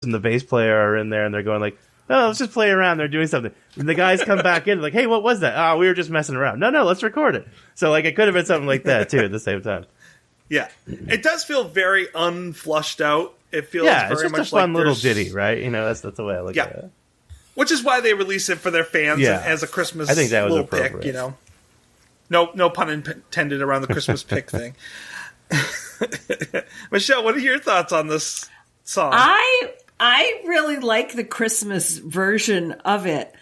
and the bass player are in there, and they're going like, "Oh, let's just play around." They're doing something, and the guys come back in like, "Hey, what was that? Oh, we were just messing around." No, let's record it. So like, it could have been something like that too at the same time. Yeah, it does feel very unflushed out. It feels very it's just much a fun like little ditty, right? You know, that's the way I look at it. Which is why they release it for their fans as a Christmas I think that was little appropriate. pick, you know. No pun intended around the Christmas pick thing. Michelle, what are your thoughts on this song? I really like the Christmas version of it.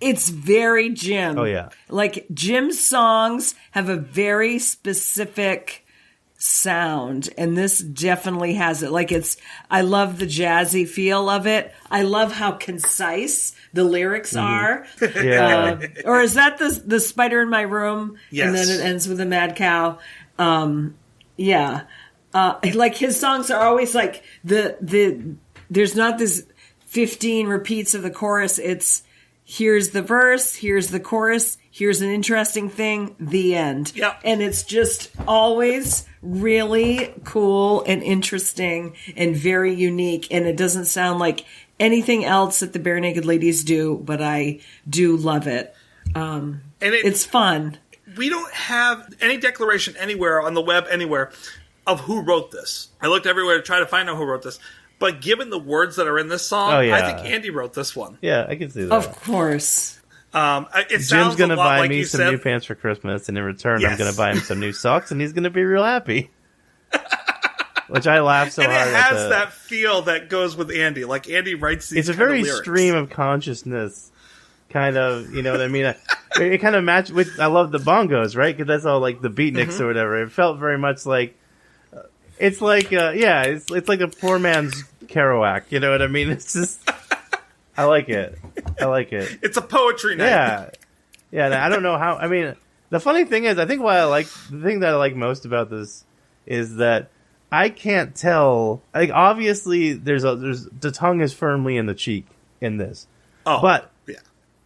It's very Jim. Oh, yeah. Like, Jim's songs have a very specific sound, and this definitely has it. Like, I love the jazzy feel of it. I love how concise the lyrics are. Yeah. Or is that the Spider in My Room? Yes. And then it ends with a mad cow. Yeah. Like, his songs are always like there's not this 15 repeats of the chorus. It's here's the verse, here's the chorus, here's an interesting thing, the end. Yep. And it's just always really cool and interesting and very unique. And it doesn't sound like anything else that the Barenaked Ladies do, but I do love it. And it's fun. We don't have any declaration anywhere on the web, anywhere, of who wrote this. I looked everywhere to try to find out who wrote this. But given the words that are in this song, I think Andy wrote this one. Yeah, I can see that. Of course. Jim's going to buy me some new pants for Christmas, and in return, I'm going to buy him some new socks, and he's going to be real happy. Which I laugh so hard at. And it has that feel that goes with Andy. Like, Andy writes these It's a very lyrics. stream of consciousness kind of, you know what I mean? It kind of matched with, I love the bongos, right? Because that's all like the beatniks or whatever. It felt very much like, it's like, it's like a poor man's Kerouac. You know what I mean? It's just, I like it. It's a poetry night. Yeah. Yeah, I don't know how, I mean, the funny thing is, I think the thing that I like most about this is that I can't tell, like, obviously the tongue is firmly in the cheek in this. Oh, but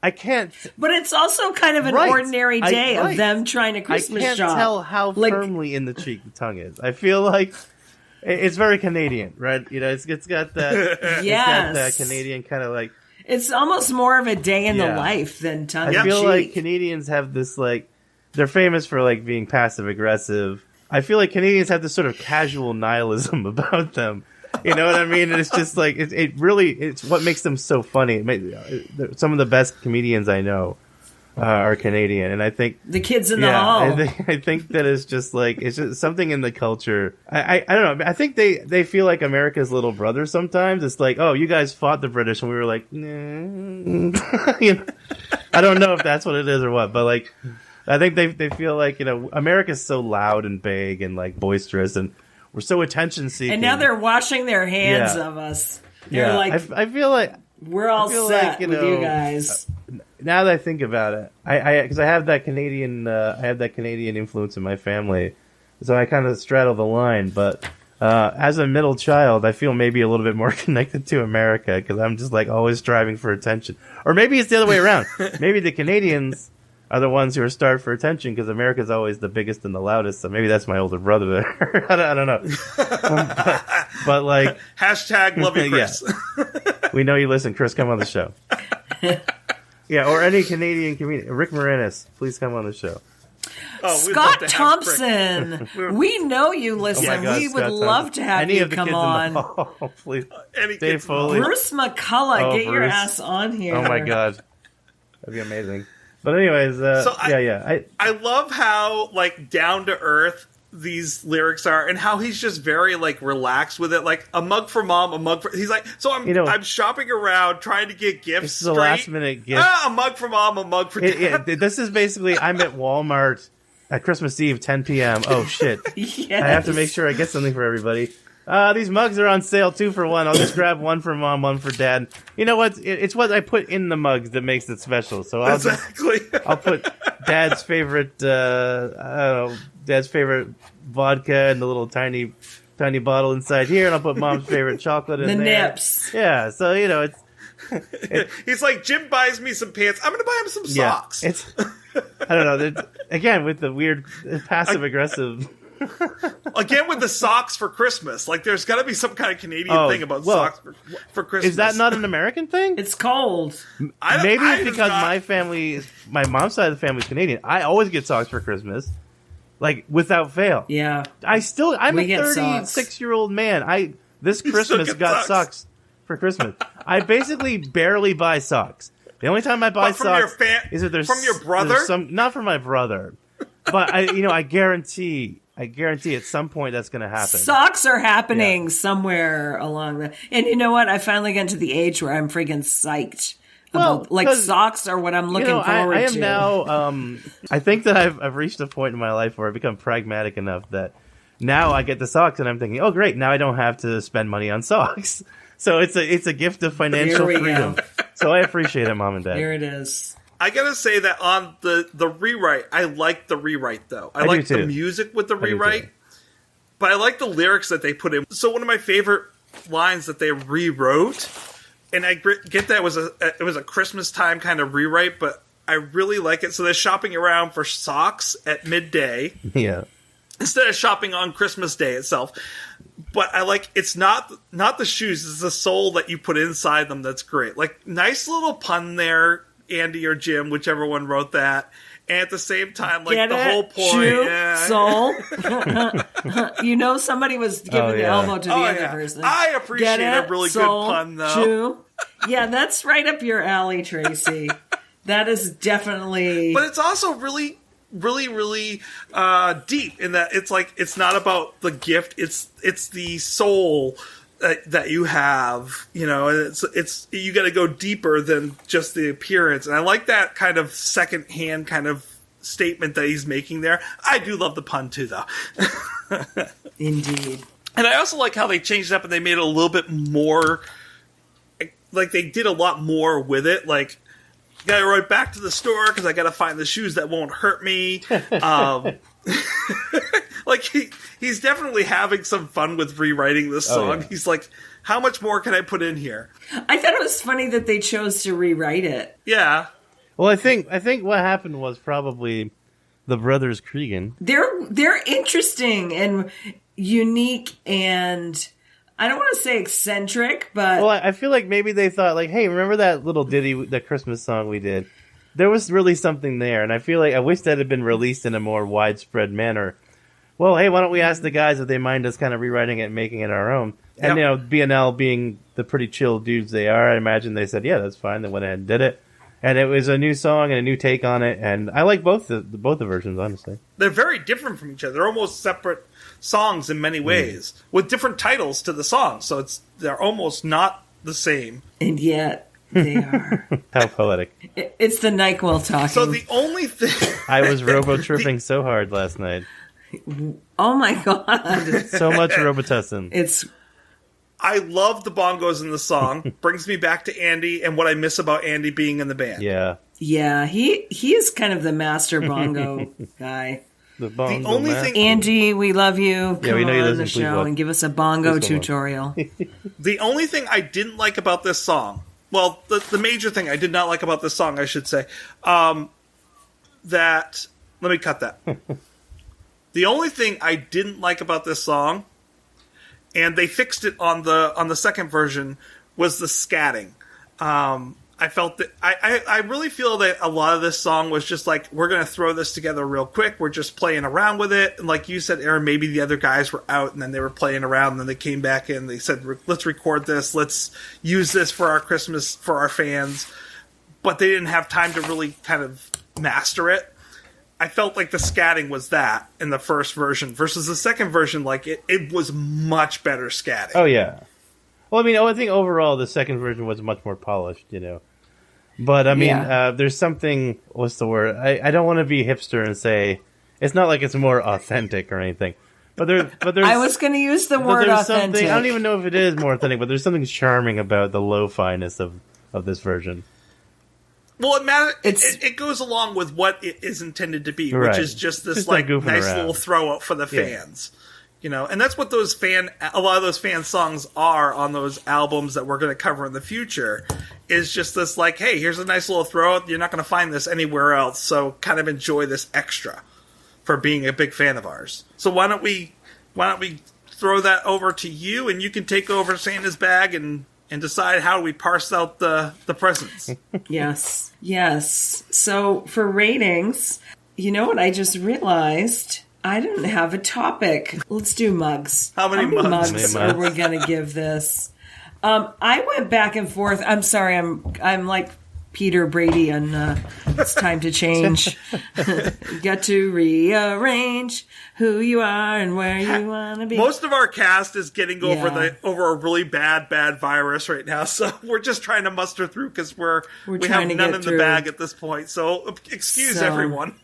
I can't. But it's also kind of an ordinary day of them trying to Christmas shop. I can't tell how firmly in the cheek the tongue is. I feel like it's very Canadian, right? You know, it's got that. It's got that Canadian kind of like. It's almost more of a day in the life than tongue in cheek. I feel like Canadians have this like, they're famous for like being passive aggressive. I feel like Canadians have this sort of casual nihilism about them. You know what I mean? And it's just like, it's what makes them so funny. Some of the best comedians I know are Canadian. And I think the kids in the hall. I think that it's just like, it's just something in the culture. I don't know. I think they feel like America's little brother sometimes. It's like, oh, you guys fought the British. And we were like, nah. You know? I don't know if that's what it is or what, but like, I think they feel like, you know, America's so loud and big and like boisterous, and we're so attention seeking. And now they're washing their hands of us. They're like, I feel like we're all set with you guys. Now that I think about it, because I have that Canadian, influence in my family, so I kind of straddle the line. But as a middle child, I feel maybe a little bit more connected to America because I'm just like always striving for attention, or maybe it's the other way around. Maybe the Canadians are the ones who are starved for attention because America's always the biggest and the loudest. So maybe that's my older brother there. I don't know. but like hashtag love you, Chris. We know you listen. Chris, come on the show. Yeah, or any Canadian comedian. Rick Moranis, please come on the show. Oh, Scott Thompson, we know you listen. Oh God, we would love to have you come on. Oh, please. Dave Foley. Bruce McCullough, get your ass on here. Oh my God. That'd be amazing. But anyways, I love how like down to earth these lyrics are, and how he's just very like relaxed with it. Like a mug for mom, a mug for. He's like, so I'm shopping around trying to get gifts. This is a last minute gift. A mug for mom, a mug for dad. This is basically I'm at Walmart at Christmas Eve, 10 p.m. Oh shit! Yes. I have to make sure I get something for everybody. These mugs are on sale 2 for 1. I'll just grab 1 for mom, 1 for dad. You know what? It's what I put in the mugs that makes it special. So I'll put dad's favorite, dad's favorite vodka and the little tiny bottle inside here, and I'll put mom's favorite chocolate in the there. nips. Yeah. So you know he's like, Jim buys me some pants. I'm gonna buy him some socks. I don't know. Again, with the weird passive aggressive. Again with the socks for Christmas. Like, there's got to be some kind of Canadian thing about socks for Christmas. Is that not an American thing? It's cold. Maybe it's because my mom's side of the family is Canadian. I always get socks for Christmas, like without fail. Yeah, I'm a 36-year-old man. This Christmas got socks for Christmas. I basically barely buy socks. The only time I buy socks is if there's from your brother. Not from my brother, but I guarantee at some point that's going to happen. Socks are happening somewhere along the. And you know what? I finally get to the age where I'm freaking psyched. Socks are what I'm looking forward to. I am now. I think that I've reached a point in my life where I've become pragmatic enough that now I get the socks and I'm thinking, oh great, now I don't have to spend money on socks. So it's a gift of financial freedom. So I appreciate it, Mom and Dad. Here it is. I gotta say that on the rewrite, I like the rewrite though. I like the music with the rewrite, but I like the lyrics that they put in. So one of my favorite lines that they rewrote, and I get that it was a Christmas time kind of rewrite, but I really like it. So they're shopping around for socks at midday. Yeah. Instead of shopping on Christmas Day itself. But I like, it's not the shoes, it's the sole that you put inside them that's great. Like, nice little pun there, Andy or Jim, whichever one wrote that. And at the same time, like, whole point. Shoe, somebody was giving the elbow to the other person. I appreciate a really good pun, though. Shoe. Yeah, that's right up your alley, Tracy. That is definitely... But it's also really deep in that it's not about the gift, it's the soul that you have, and it's you got to go deeper than just the appearance. And I like that kind of secondhand kind of statement that he's making there. I do love the pun too, though. Indeed. And I also like how they changed it up and they made it a little bit more, like they did a lot more with it. Like, gotta run back to the store because I gotta find the shoes that won't hurt me. Like he's definitely having some fun with rewriting this song. Oh, yeah. He's like, how much more can I put in here? I thought it was funny that they chose to rewrite it. Yeah. Well, I think what happened was probably the brothers Creeggan. They're interesting and unique and. I don't want to say eccentric, but... Well, I feel like maybe they thought, like, hey, remember that little ditty, that Christmas song we did? There was really something there, and I feel like I wish that had been released in a more widespread manner. Well, hey, why don't we ask the guys if they mind us kind of rewriting it and making it our own? And, B&L being the pretty chill dudes they are, I imagine they said, yeah, that's fine. They went ahead and did it. And it was a new song and a new take on it, and I like both the versions, honestly. They're very different from each other. They're almost separate songs in many ways, with different titles to the song, so they're almost not the same. And yet, they are. How poetic. It's the NyQuil talking. So the only thing... I was robo-tripping so hard last night. Oh my god. So much Robitussin. I love the bongos in the song. Brings me back to Andy and what I miss about Andy being in the band. Yeah. Yeah, he is kind of the master bongo guy. The only thing, Andy, we love you. Come we know on the show and give us a bongo tutorial. The only thing I didn't like about this song, well, the major thing I did not like about this song, I should say, let me cut that. The only thing I didn't like about this song, and they fixed it on the second version, was the scatting. I felt that I really feel that a lot of this song was just like, we're going to throw this together real quick. We're just playing around with it. And like you said, Aaron, maybe the other guys were out and then they were playing around and then they came back in. They said, let's record this. Let's use this for our Christmas, for our fans. But they didn't have time to really kind of master it. I felt like the scatting was that in the first version versus the second version. Like it was much better scatting. Oh yeah. Well, I mean, I think overall the second version was much more polished, But, I mean, there's something, what's the word? I don't want to be hipster and say, it's not like it's more authentic or anything. But there's I was going to use the word authentic. I don't even know if it is more authentic, but there's something charming about the lo-fi-ness of this version. Well, it goes along with what it is intended to be, right. Which is just this nice little throw up for the fans. And that's what a lot of those fan songs are on those albums that we're going to cover in the future, is just this like, hey, here's a nice little throw. You're not going to find this anywhere else, so kind of enjoy this extra. for being a big fan of ours. So why don't we throw that over to you, and you can take over Santa's bag and decide how we parse out the presents. Yes. So for ratings, you know what I just realized? I didn't have a topic. Let's do mugs. How many mugs are we going to give this? I went back and forth. I'm sorry. I'm like Peter Brady on It's Time to Change. You got to rearrange who you are and where you want to be. Most of our cast is getting over a really bad virus right now, so we're just trying to muster through because we have none in the bag at this point. So excuse everyone.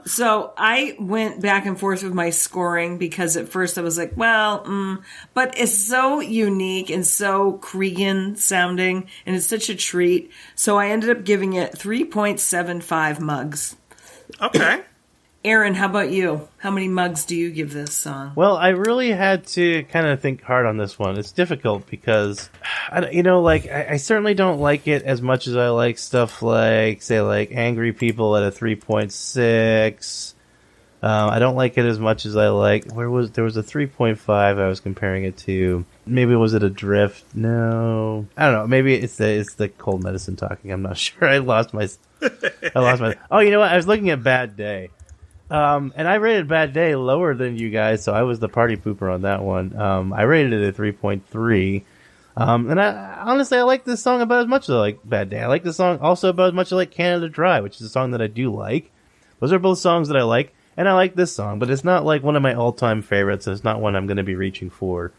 So I went back and forth with my scoring because at first I was like, but it's so unique and so Creeggan sounding and it's such a treat. So I ended up giving it 3.75 mugs. Okay. Aaron, how about you? How many mugs do you give this song? Well, I really had to kind of think hard on this one. It's difficult because, I certainly don't like it as much as I like stuff like, say, like Angry People at a 3.6. I don't like it as much as I like. There was a 3.5 I was comparing it to. Maybe was it Adrift? No, I don't know. Maybe it's the cold medicine talking. I'm not sure. I lost my. Oh, you know what? I was looking at Bad Day. And I rated Bad Day lower than you guys, so I was the party pooper on that one. I rated it at 3.3. And honestly, I like this song about as much as I like Bad Day. I like this song also about as much as I like Canada Dry, which is a song that I do like. Those are both songs that I like, and I like this song, but it's not like one of my all-time favorites, and it's not one I'm going to be reaching for,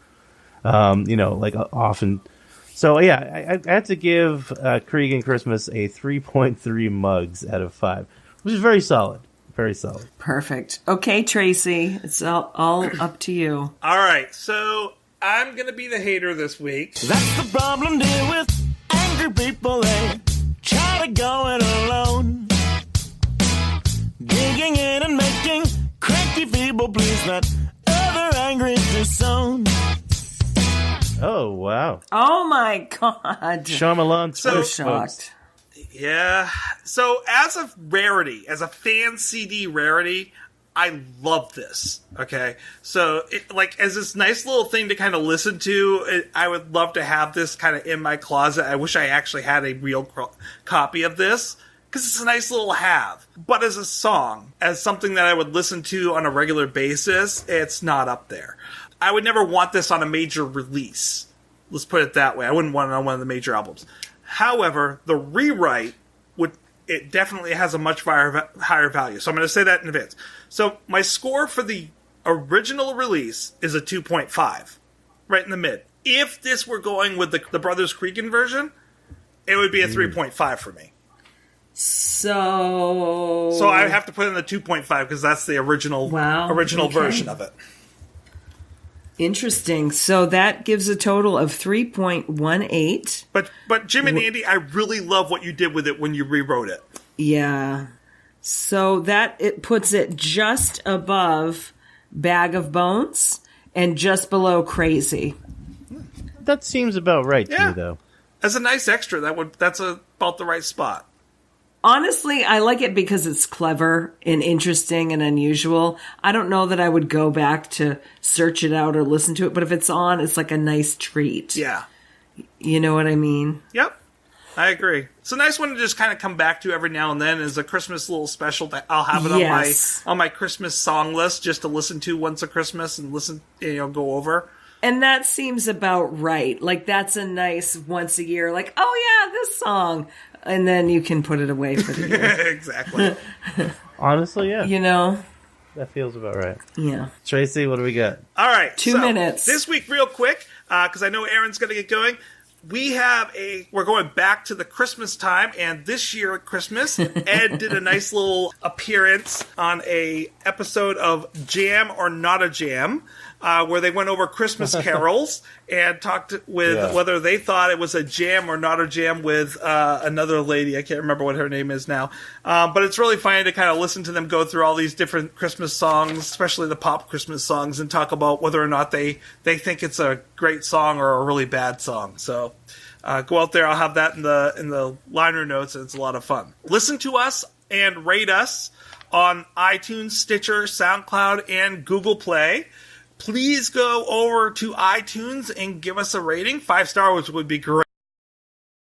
often. So, yeah, I had to give Creeggan Christmas a 3.3 mugs out of 5, which is very solid. Very solid. Perfect. Okay, Tracy, it's all up to you. All right, so I'm going to be the hater this week. That's the problem, deal with angry people. They try to go it alone. Digging in and making cranky feeble pleas that other angry disown. Oh, wow. Oh, my God. Shyamalan. So shocked. Yeah. So as a rarity, as a fan CD rarity, I love this. Okay. So as this nice little thing to kind of listen to, I would love to have this kind of in my closet. I wish I actually had a real copy of this because it's a nice little have. But as a song, as something that I would listen to on a regular basis, it's not up there. I would never want this on a major release. Let's put it that way. I wouldn't want it on one of the major albums. However, the rewrite it definitely has a much higher value. So I'm going to say that in advance. So my score for the original release is a 2.5, right in the mid. If this were going with the Brothers Creeggan version, it would be a 3.5 for me. So I have to put in the 2.5 because that's the original version of it. Interesting. So that gives a total of 3.18. But Jim and Andy, I really love what you did with it when you rewrote it. Yeah. So it puts it just above Bag of Bones and just below Crazy. That seems about right to me, though. As a nice extra, that's about the right spot. Honestly, I like it because it's clever and interesting and unusual. I don't know that I would go back to search it out or listen to it, but if it's on, it's like a nice treat. Yeah. You know what I mean? Yep. I agree. It's a nice one to just kind of come back to every now and then as a Christmas little special. That I'll have it on my Christmas song list just to listen to once a Christmas and go over. And that seems about right. Like, that's a nice once a year, like, oh yeah, this song. And then you can put it away for the year. Exactly. Honestly, yeah. You know? That feels about right. Yeah. Tracy, what do we got? All right. 2 minutes. This week, real quick, because I know Aaron's going to get going. We're going back to the Christmas time, and this year at Christmas, Ed did a nice little appearance on a episode of Jam or Not a Jam, where they went over Christmas carols and talked with whether they thought it was a jam or not a jam with another lady. I can't remember what her name is now. But it's really funny to kind of listen to them go through all these different Christmas songs, especially the pop Christmas songs, and talk about whether or not they think it's a great song or a really bad song. So go out there. I'll have that in the liner notes. It's a lot of fun. Listen to us and rate us on iTunes, Stitcher, SoundCloud, and Google Play. Please go over to iTunes and give us a rating. 5 stars would be great.